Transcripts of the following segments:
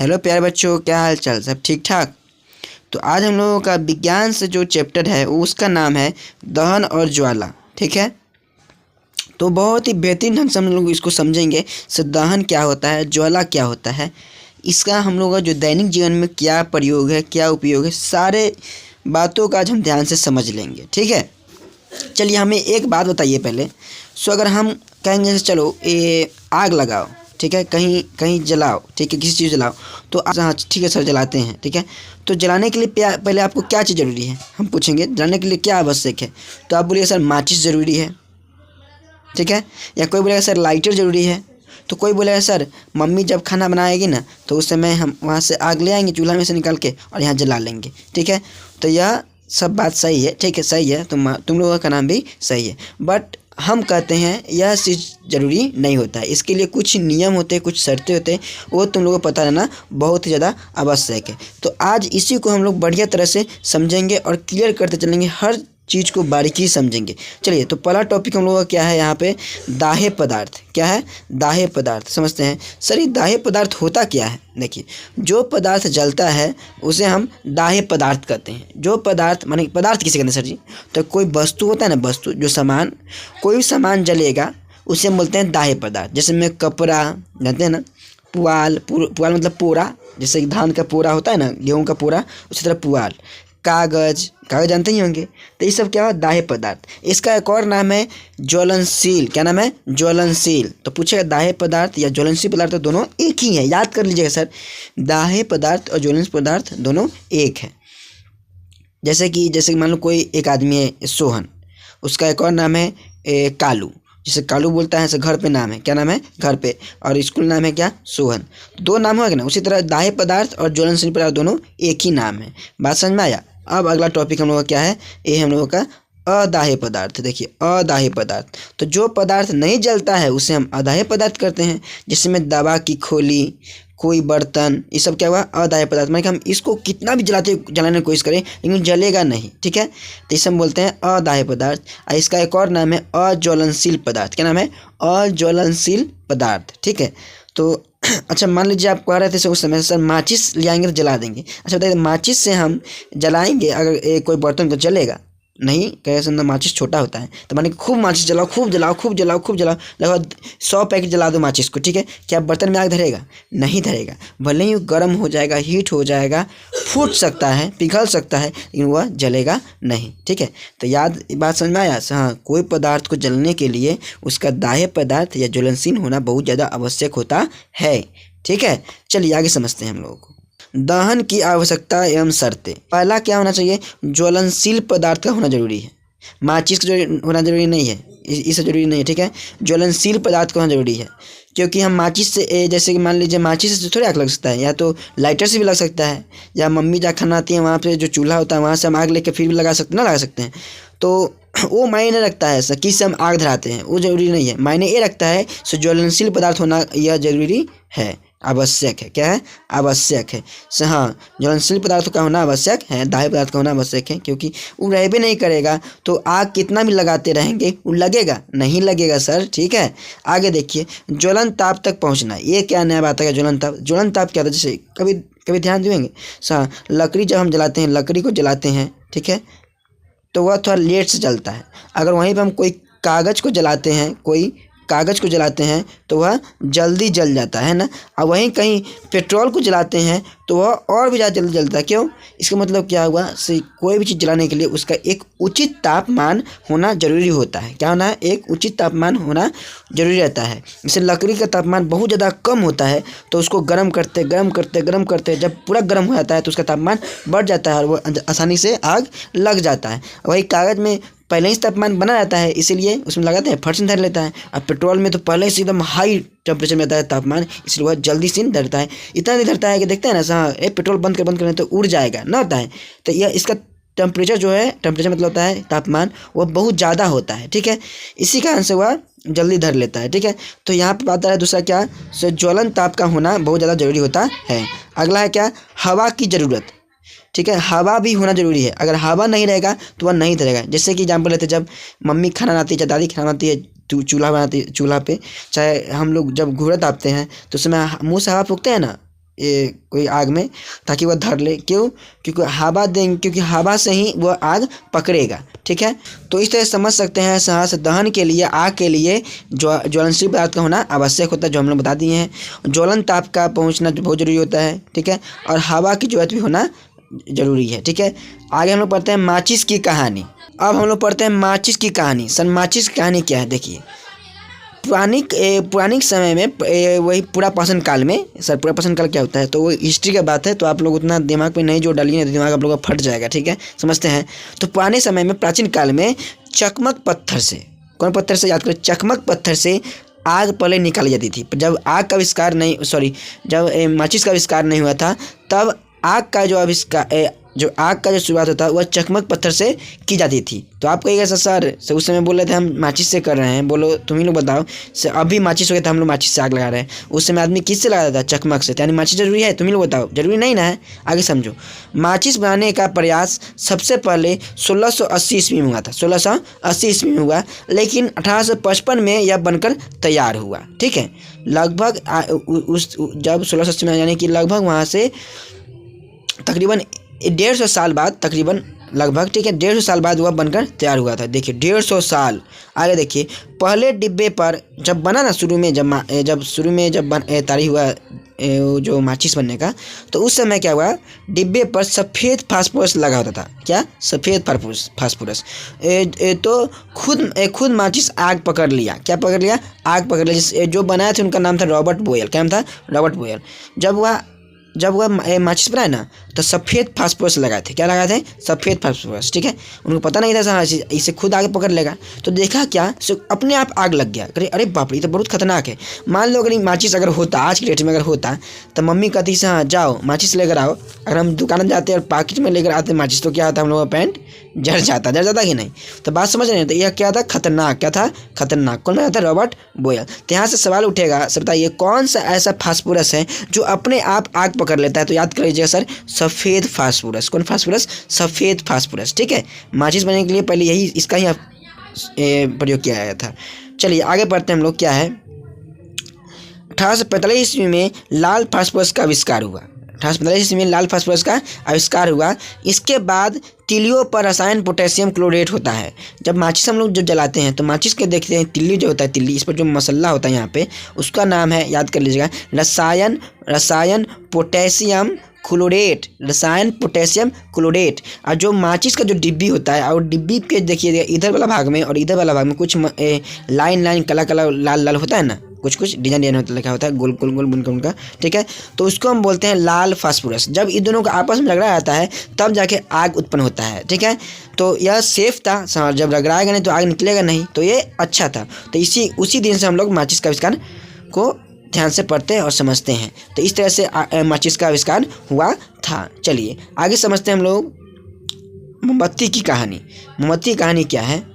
Hello प्यारे बच्चों, क्या हाल चाल? सब ठीक ठाक। तो आज हम लोगों का विज्ञान से जो चैप्टर है वो उसका नाम है दहन और ज्वाला। ठीक है, तो बहुत ही बेहतरीन ढंग से हम लोग इसको समझेंगे। दहन क्या होता है, ज्वाला क्या होता है, इसका हम लोग का जो दैनिक जीवन में क्या प्रयोग है, क्या उपयोग है, सारे बातों का आज हम ध्यान से समझ लेंगे। ठीक है, चलिए हमें एक बात बताइए पहले। अगर हम कहेंगे चलो ये आग लगाओ, ठीक है, कहीं कहीं जलाओ, ठीक है, किसी चीज़ जलाओ, तो हाँ ठीक है सर जलाते हैं। ठीक है, तो जलाने के लिए पहले आपको क्या चीज़ ज़रूरी है, हम पूछेंगे जलाने के लिए क्या आवश्यक है, तो आप बोलिए सर माचिस ज़रूरी है। ठीक है, या कोई बोलेगा सर लाइटर ज़रूरी है, तो कोई बोलेगा सर मम्मी जब खाना बनाएगी ना तो उस समय हम वहाँ से आग ले आएंगे चूल्हा में से निकाल के और यहाँ जला लेंगे। ठीक है, तो यह सब बात सही है, ठीक है, सही है, तुम लोगों का नाम भी सही है। बट हम कहते हैं यह चीज़ ज़रूरी नहीं होता है, इसके लिए कुछ नियम होते हैं, कुछ शर्तें होते हैं, वो तुम लोगों को पता रहना बहुत ही ज़्यादा आवश्यक है। तो आज इसी को हम लोग बढ़िया तरह से समझेंगे और क्लियर करते चलेंगे, हर चीज़ को बारीकी समझेंगे। चलिए, तो पहला टॉपिक हम लोगों का क्या है यहाँ पे, दाह्य पदार्थ। क्या है? दाह्य पदार्थ। समझते हैं सर ये दाह्य पदार्थ होता क्या है। देखिए, जो पदार्थ जलता है उसे हम दाह्य पदार्थ कहते हैं। जो पदार्थ माने पदार्थ किसे कहते हैं सर जी, तो कोई वस्तु होता है ना, वस्तु जो सामान, कोई भी सामान जलेगा उसे हम बोलते हैं दाह्य पदार्थ। जैसे में कपड़ा जानते हैं ना, पुआल, पुआल मतलब पोरा, जैसे धान का पोरा होता है ना, गेहूँ का पोरा, उसी तरह पुआल। कागज़, कागज़ जानते ही होंगे। तो ये सब क्या है, दाह्य पदार्थ। इसका एक और नाम है ज्वलनशील। क्या नाम है? ज्वलनशील। तो पूछेगा दाह्य पदार्थ या ज्वलनशील पदार्थ तो दोनों एक ही है, याद कर लीजिएगा सर, दाह्य पदार्थ और ज्वलनशील पदार्थ दोनों एक है। जैसे कि मान लो कोई एक आदमी है सोहन, उसका एक और नाम है कालू। जैसे कालू बोलता है, ऐसे घर पे नाम है, क्या नाम है? घर पे। और स्कूल नाम है क्या? सोहन। दो नाम होगा ना। उसी तरह दाह्य पदार्थ और ज्वलनशील पदार्थ दोनों एक ही नाम है। बात समझ में आया? अब अगला टॉपिक हम लोग का क्या है, ये हम लोगों का अदाह्य पदार्थ। देखिए, अदाह्य पदार्थ, तो जो पदार्थ नहीं जलता है उसे हम अदाह्य पदार्थ करते हैं। जिसमें दवा की खोली, कोई बर्तन, ये सब क्या हुआ, अदाह्य पदार्थ। माने कि हम इसको कितना भी जलाने की कोशिश करें लेकिन जलेगा नहीं। ठीक है, तो इसे हम बोलते हैं अदाह्य पदार्थ। और इसका एक और नाम है अज्वलनशील पदार्थ। क्या नाम है? अज्वलनशील पदार्थ। ठीक है, तो अच्छा मान लीजिए आप कह रहे थे उस समय सर माचिस ले आएंगे तो जला देंगे। अच्छा बताइए, माचिस से हम जलाएंगे अगर कोई बर्तन को, जलेगा नहीं? कैसे अंदर माचिस छोटा होता है, तो माने खूब माचिस जलाओ, खूब जलाओ, खूब जलाओ, खूब जलाओ, लगभग 100 पैकेट जला दो माचिस को। ठीक है, क्या बर्तन में आग धरेगा? नहीं धरेगा। भले ही गर्म हो जाएगा, हीट हो जाएगा, फूट सकता है, पिघल सकता है, लेकिन वह जलेगा नहीं। ठीक है, तो याद बात समझ में आया? हाँ, कोई पदार्थ को जलने के लिए उसका दाह्य पदार्थ या ज्वलनशील होना बहुत ज़्यादा आवश्यक होता है। ठीक है, चलिए आगे समझते हैं हम लोगों को दहन की आवश्यकता एवं शर्तें। पहला क्या होना चाहिए, ज्वलनशील पदार्थ का होना जरूरी है। माचिस का होना जरूरी नहीं है, इससे जरूरी नहीं है। ठीक है, ज्वलनशील पदार्थ का होना जरूरी है, क्योंकि हम माचिस से जैसे कि मान लीजिए माचिस से थोड़ी आग लग सकता है, या तो लाइटर से भी लग सकता है, या मम्मी जहाँ खाना आती है वहाँ पे जो चूल्हा होता है वहाँ से हम आग लेके फिर भी लगा सकते हैं। तो वो मायने रखता है ऐसा किससे हम आग धराते हैं, वो जरूरी नहीं है। मायने ये रखता है सो ज्वलनशील पदार्थ होना यह जरूरी है, आवश्यक है। क्या है? आवश्यक है। हाँ, ज्वलनशील पदार्थ का होना आवश्यक है, दाह्य पदार्थ का होना आवश्यक है, क्योंकि वो रह भी नहीं करेगा तो आग कितना भी लगाते रहेंगे वो लगेगा नहीं? लगेगा सर। ठीक है, आगे देखिए, ज्वलन ताप तक पहुंचना। ये क्या नया बात है? ज्वलन ताप, ज्वलन ताप क्या था? जैसे कभी कभी ध्यान देंगे हाँ, लकड़ी जब हम जलाते हैं, लकड़ी को जलाते हैं, ठीक है, तो वह थोड़ा लेट से जलता है। अगर वहीं पर हम कोई कागज़ को जलाते हैं, तो वह जल्दी जल जाता है ना। और वहीं कहीं पेट्रोल को जलाते हैं तो वह और भी ज़्यादा जल्दी जलता है। क्यों? इसका मतलब क्या हुआ, कोई भी चीज़ जलाने के लिए उसका एक उचित तापमान होना जरूरी होता है। क्या होना है? एक उचित तापमान होना जरूरी रहता है। जैसे लकड़ी का तापमान बहुत ज़्यादा कम होता है तो उसको गर्म करते जब पूरा गर्म हो जाता है तो उसका तापमान बढ़ जाता है और वो आसानी से आग लग जाता है। वही कागज़ में पहले ही तापमान बना रहता है, इसीलिए उसमें लगाते हैं फट से धर लेता है। और पेट्रोल में तो पहले से एकदम हाई टेम्परेचर में रहता है तापमान, इसलिए वह जल्दी से धरता है। इतना नहीं धरता है कि देखते हैं ना हाँ पेट्रोल बंद करें तो उड़ जाएगा ना, होता है। तो यह इसका टेम्परेचर जो है, टेम्परेचर मतलब होता है तापमान, वह बहुत ज़्यादा होता है। ठीक है, इसी कारण से वह जल्दी धर लेता है। ठीक है, तो यहाँ पे बात आ रहा है दूसरा क्या, ज्वलन ताप का होना बहुत ज़्यादा जरूरी होता है। अगला है क्या, हवा की ज़रूरत। ठीक है, हवा भी होना जरूरी है। अगर हवा नहीं रहेगा तो वह नहीं धरेगा। जैसे कि एग्जाम्पल लेते, जब मम्मी खाना बनाती है, चाहे दादी खाना बनाती है, चूल्हा बनाती है, चूल्हा पे चाहे हम लोग जब घूरा तापते हैं तो उसमें मुँह से हवा फूकते हैं ना, कोई आग में, ताकि वह धर ले। क्यों? क्योंकि हवा देंगे, क्योंकि हवा से ही वह आग पकड़ेगा। ठीक है, तो इस तरह समझ सकते हैं सहस दहन के लिए, आग के लिए ज्वलनशील पदार्थ का होना आवश्यक होता है, जो हम लोग बता दिए हैं। ज्वलन ताप का पहुंचना बहुत जरूरी होता है। ठीक है, और हवा की जरूरत भी होना जरूरी है। ठीक है, आगे हम लोग पढ़ते हैं माचिस की कहानी। अब हम लोग पढ़ते हैं माचिस की कहानी। सर माचिस की कहानी क्या है? देखिए, पुरानी समय में वही पूरा पाषाण काल में। सर पूरा पाषाण काल क्या होता है? तो वो हिस्ट्री का बात है, तो आप लोग उतना दिमाग में नहीं जोड़ डालिए, तो दिमाग आप लोगों का फट जाएगा। ठीक है, समझते हैं। तो पुराने समय में, प्राचीन काल में चकमक पत्थर से, कौन पत्थर से? याद करें, चकमक पत्थर से आग पहले निकाली जाती थी। जब आग का आविष्कार नहीं, सॉरी, जब माचिस का आविष्कार नहीं हुआ था, तब आग का जो आविष्कार, जो आग का जो शुरुआत होता है वह चकमक पत्थर से की जाती थी। तो आप कहिएगा सर उस समय बोल रहे थे हम माचिस से कर रहे हैं, बोलो तुम ही लोग बताओ। अभी माचिस हो गया था, हम लोग माचिस से आग लगा रहे हैं। उस समय आदमी किससे लगाता था? चकमक से। यानी माचिस जरूरी है? तुम ही लोग बताओ, जरूरी नहीं ना है। आगे समझो। माचिस बनाने का प्रयास सबसे पहले 1680 ईस्वी में हुआ था। 1680 ईस्वी में हुआ, लेकिन 1855 में यह बनकर तैयार हुआ। ठीक है, लगभग जब 1680 में, यानी कि लगभग वहाँ से तकरीबन 150 साल बाद, तकरीबन लगभग, ठीक है, 150 साल बाद वह बनकर तैयार हुआ था। देखिए 150 साल। आगे देखिए, पहले डिब्बे पर जब बना ना, शुरू में जब तैयारी हुआ जो माचिस बनने का, तो उस समय क्या हुआ, डिब्बे पर सफ़ेद फास्फोरस लगा होता था। क्या? सफ़ेद फास्फोरस। तो खुद माचिस आग पकड़ लिया। क्या पकड़ लिया? आग पकड़ लिया। जो बनाए थे उनका नाम था रॉबर्ट बॉयल। क्या नाम था? Robert Boyle. जब वह माचिस बनाए ना, तो सफ़ेद फास्फोरस लगाए थे। क्या लगाए थे? सफ़ेद फास्फोरस। ठीक है, उनको पता नहीं था इसे खुद आग पकड़ लेगा। तो देखा क्या, अपने आप आग लग गया। अरे बाप रे, ये तो बहुत खतरनाक है। मान लो अगर माचिस अगर होता, आज की डेट में अगर होता, तो मम्मी कहती से हाँ जाओ माचिस लेकर आओ। अगर हम दुकान जाते और पैकेट में लेकर आते माचिस, तो क्या होता, हम लोगों का पैंट जल जाता कि नहीं? तो बात समझ रहे हैं? तो यह क्या था? खतरनाक। क्या था? खतरनाक। कौन बनाया था? Robert Boyle. तो यहाँ से सवाल उठेगा, सर बताइए कौन सा ऐसा फास्फोरस है जो अपने आप आग पकड़ लेता है? तो याद कर लीजिएगा सर, सफ़ेद फास्फोरस। कौन फास्फोरस? सफ़ेद फास्फोरस। ठीक है, माचिस बनने के लिए पहले यही, इसका ही प्रयोग किया गया था। चलिए आगे पढ़ते हैं हम लोग। क्या है, 1845 ईस्वी में लाल फास्फोरस का आविष्कार हुआ। 1845 ईस्वी में लाल फास्फोरस का आविष्कार हुआ। इसके बाद तिलियों पर रसायन पोटेशियम क्लोरेट होता है। जब माचिस हम लोग जब जलाते हैं, तो माचिस के देखते हैं तिल्ली जो होता है, तिल्ली, इस पर जो मसल्ला होता है यहाँ पे, उसका नाम है, याद कर लीजिएगा, रसायन पोटेशियम क्लोरेट। रसायन पोटेशियम क्लोरेट। और जो माचिस का जो डिब्बी होता है, और डिब्बी के देखिए इधर वाला भाग में और इधर वाला भाग में कुछ लाइन काला लाल होता है ना, कुछ डिजाइन होता लिखा होता है, गोल बुनकर उनका। ठीक है, तो उसको हम बोलते हैं लाल फास्फोरस। जब इन दोनों का आपस में रगड़ा जाता है, तब जाके आग उत्पन्न होता है। ठीक है, तो यह सेफ था। जब रगड़ाएगा नहीं तो आग निकलेगा नहीं, तो ये अच्छा था। तो उसी दिन से हम लोग माचिस का आविष्कार को ध्यान से पढ़ते हैं और समझते हैं। तो इस तरह से माचिस का आविष्कार हुआ था। चलिए आगे समझते हैं हम लोग मोमबत्ती की कहानी। मोमबत्ती की कहानी क्या है?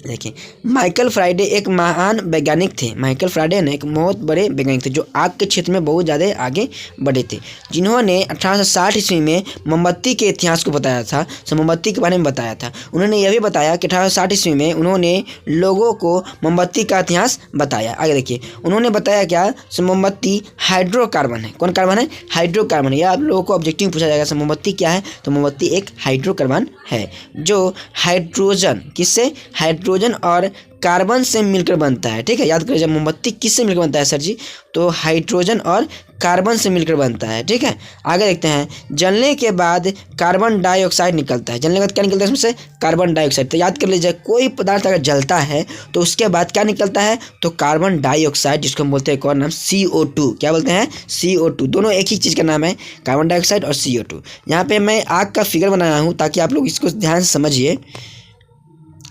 देखिए, माइकल फैराडे एक महान वैज्ञानिक थे। माइकल फैराडे ने एक बहुत बड़े वैज्ञानिक थे, जो आग के क्षेत्र में बहुत ज़्यादा आगे बढ़े थे, जिन्होंने 1860 ईस्वी में मोमबत्ती के इतिहास को बताया था। मोमबत्ती के बारे में बताया था। उन्होंने यह भी बताया कि 1860 ईस्वी में उन्होंने लोगों को मोमबत्ती का इतिहास बताया। आगे देखिए, उन्होंने बताया क्या, मोमबत्ती हाइड्रोकार्बन है। कौन कार्बन है? हाइड्रोकार्बन। यह आप लोगों को ऑब्जेक्टिव पूछा जाएगा, मोमबत्ती क्या है? तो मोमबत्ती एक हाइड्रोकार्बन है, जो हाइड्रोजन, किससे? हाइड्रोजन और कार्बन से मिलकर बनता है। ठीक है, याद करिए, मोमबत्ती किससे मिलकर बनता है सर जी? तो हाइड्रोजन और कार्बन से मिलकर बनता है। ठीक है, आगे देखते हैं। जलने के बाद कार्बन डाइऑक्साइड निकलता है। जलने के बाद क्या निकलता है? इसमें से कार्बन डाइऑक्साइड। तो याद कर लीजिए, कोई पदार्थ अगर जलता है तो उसके बाद क्या निकलता है? तो कार्बन डाइऑक्साइड, जिसको हम बोलते हैं एक और नाम CO2। क्या बोलते हैं? CO2। दोनों एक ही चीज़ का नाम है, कार्बन डाइऑक्साइड और CO2। यहाँ पे मैं आग का फिगर बनाया हूँ ताकि आप लोग इसको ध्यान से समझिए।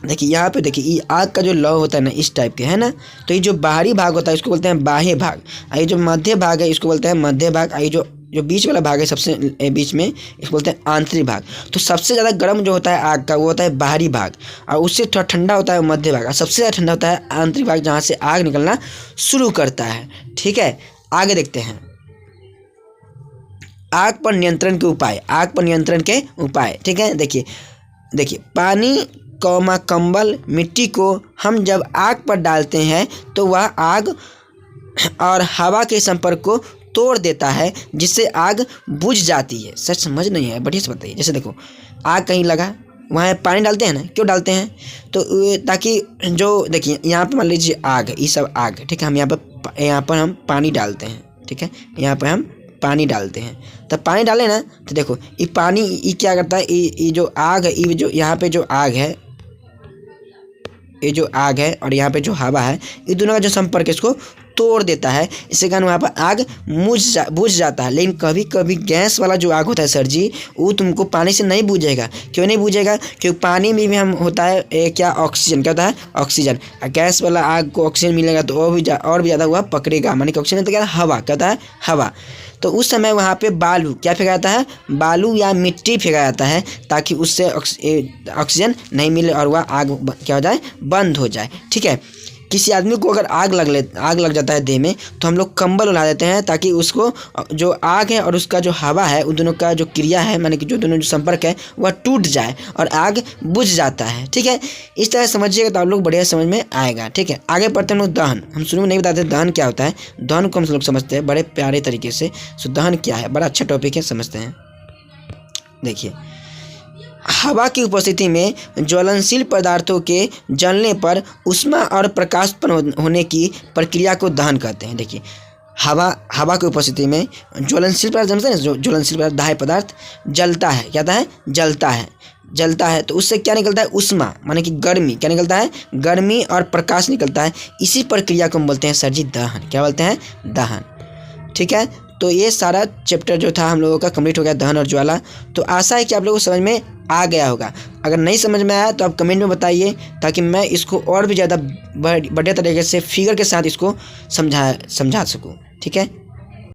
देखिए यहाँ पे, देखिए ये आग का जो लौ होता है ना, इस टाइप के है ना। तो ये जो बाहरी भाग होता है इसको बोलते हैं बाह्य भाग, और ये जो मध्य भाग है इसको बोलते हैं मध्य भाग, और ये जो बीच वाला भाग है सबसे बीच में, इसको बोलते हैं आंतरिक भाग। तो सबसे ज़्यादा गर्म जो होता है आग का, वो होता है बाहरी भाग, और उससे थोड़ा ठंडा होता है मध्य भाग, और सबसे ज़्यादा ठंडा होता है आंतरिक भाग, जहाँ से आग निकलना शुरू करता है। ठीक है, आगे देखते हैं आग पर नियंत्रण के उपाय। आग पर नियंत्रण के उपाय, ठीक है। देखिए पानी कंबल मिट्टी को हम जब आग पर डालते हैं तो वह आग और हवा के संपर्क को तोड़ देता है, जिससे आग बुझ जाती है। सच समझ नहीं है, बढ़िया से बताइए। जैसे देखो आग कहीं लगा, वहाँ पानी डालते हैं ना, क्यों डालते हैं? तो ताकि जो देखिए यहाँ पे मान लीजिए आग है, ये सब आग है, ठीक है। हम यहाँ पर हम पानी डालते हैं, ठीक है। यहाँ पर हम पानी डालते हैं, तब पानी डालें ना तो देखो ये पानी ये क्या करता है, ये जो आग है, ये जो यहाँ पे जो आग है, ये जो आग है और यहाँ पे जो हवा है, ये दोनों का जो संपर्क है इसको तोड़ देता है। इसके कारण वहाँ पर आग बुझ जाता है। लेकिन कभी कभी गैस वाला जो आग होता है सर जी, वो तुमको पानी से नहीं बुझेगा। क्यों नहीं बुझेगा? क्योंकि पानी में भी हम होता है क्या, ऑक्सीजन। क्या होता है? ऑक्सीजन। गैस वाला आग को ऑक्सीजन मिलेगा तो और भी ज़्यादा हुआ पकड़ेगा, माने कि ऑक्सीजन तो क्या हवा। क्या होता है? हवा। तो उस समय वहाँ पे बालू क्या फेंका जाता है, बालू या मिट्टी फेंका जाता है, ताकि उससे ऑक्सीजन नहीं मिले और वह आग क्या हो जाए, बंद हो जाए। ठीक है। किसी आदमी को अगर आग लग जाता है देह में, तो हम लोग कंबल उड़ा देते हैं, ताकि उसको जो आग है और उसका जो हवा है, उन दोनों का जो क्रिया है, माने कि जो दोनों जो संपर्क है वह टूट जाए और आग बुझ जाता है। ठीक है। इस तरह समझिएगा तो आप लोग बढ़िया समझ में आएगा। ठीक है। आगे बढ़ते हैं हम लोग दहन। हम शुरू में नहीं बताते दहन क्या होता है। दहन को हम लोग समझते हैं बड़े प्यारे तरीके से। सो दहन क्या है, बड़ा अच्छा टॉपिक है, समझते हैं। देखिए, हवा की उपस्थिति में ज्वलनशील पदार्थों के जलने पर ऊष्मा और प्रकाश उत्पन्न होने की प्रक्रिया को दहन कहते हैं। देखिए, हवा की उपस्थिति में ज्वलनशील पदार्थ, समझते हैं जो ज्वलनशील पदार्थ, दाह्य पदार्थ जलता है। क्या होता है? जलता है तो उससे क्या निकलता है? ऊष्मा, माने कि गर्मी। क्या निकलता है? गर्मी और प्रकाश निकलता है। इसी प्रक्रिया को हम बोलते हैं सर जी दहन। क्या बोलते हैं? दहन। ठीक है। तो ये सारा चैप्टर जो था हम लोगों का कंप्लीट हो गया, दहन और ज्वाला। तो आशा है कि आप लोगों को समझ में आ गया होगा। अगर नहीं समझ में आया तो आप कमेंट में बताइए, ताकि मैं इसको और भी ज़्यादा बढ़िया तरीके से फिगर के साथ इसको समझा सकूँ। ठीक है।